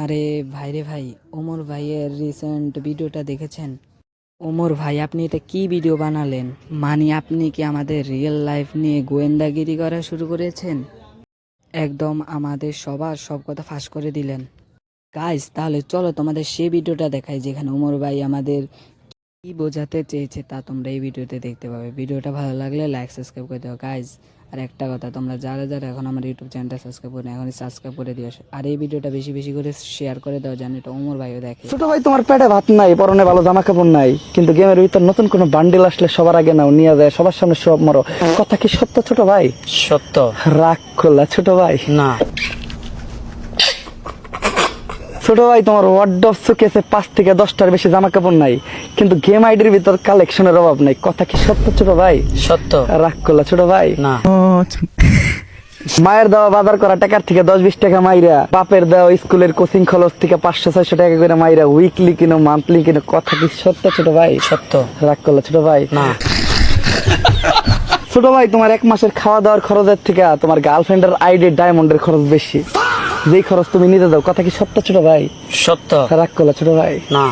আরে ভাই রে ভাই, ওমর ভাইয়ের রিসেন্ট ভিডিওটা দেখেছেন? ওমর ভাই, আপনি এটা কি ভিডিও বানালেন? মানে আপনি কি আমাদের রিয়েল লাইফ নিয়ে গোয়েন্দাগিরি করা শুরু করেছেন? একদম আমাদের সবার সব কথা ফাঁস করে দিলেন। গাইস, তাহলে চলো তোমাদের সেই ভিডিওটা দেখাই যেখানে ওমর ভাই আমাদের কি বোঝাতে চেয়েছে তা তোমরা এই ভিডিওতে দেখতে পাবে। ভিডিওটা ভালো লাগলে লাইক সাবস্ক্রাইব করে দাও গাইস। আর একটা কথা, তোমরা যারা যারা এখন আমার ইউটিউব চ্যানেলটা সাবস্ক্রাইব করে এখনই সাবস্ক্রাইব করে দিও, আর এই ভিডিওটা বেশি বেশি করে শেয়ার করে দাও যেন এটা ওমর ভাইও দেখে। ছোট ভাই, তোমার পেটে ভাত নাই, পরনে ভালো জামা কাপড় নাই, কিন্তু গেমের ভিতর নতুন কোনো বান্ডিল আসলে সবার আগে নাও, নিয়ে যায়, সবার সামনে সব মরো। কথা কি সত্য ছোট ভাই? সত্য। রাগ করলা ছোট ভাই? না ছোট ভাই, তোমার ওয়ার্ডরোব শোকেসে 5 থেকে 10টার বেশি জামা কাপড় নাই, কিন্তু গেম আইডির ভিতর কালেকশনের অভাব নাই। কথা কি সত্য ছোট ভাই? সত্য। রাগ করলা ছোট ভাই? না মায়ের দেওয়া বাজার করা টাকার থেকে 10-20 টাকা মাইরা, বাপের দেওয়া স্কুলের কোচিং খরচ থেকে 500-600 টাকা করে মাইরা উইকলি কিনো মান্থলি কিনো। কথা কি সত্য ছোট ভাই? সত্য। রাগ করলা ছোট ভাই? না ছোট ভাই, তোমার 1 মাসের খাওয়া দাওয়ার খরচের থেকে তোমার গার্লফ্রেন্ডের আইডি ডায়মন্ডের খরচ বেশি, যেই খরচ তুমি নিতে দাও। কথা কি সত্য ছোট ভাই? সত্য। রাগ করলা ছোট ভাই? না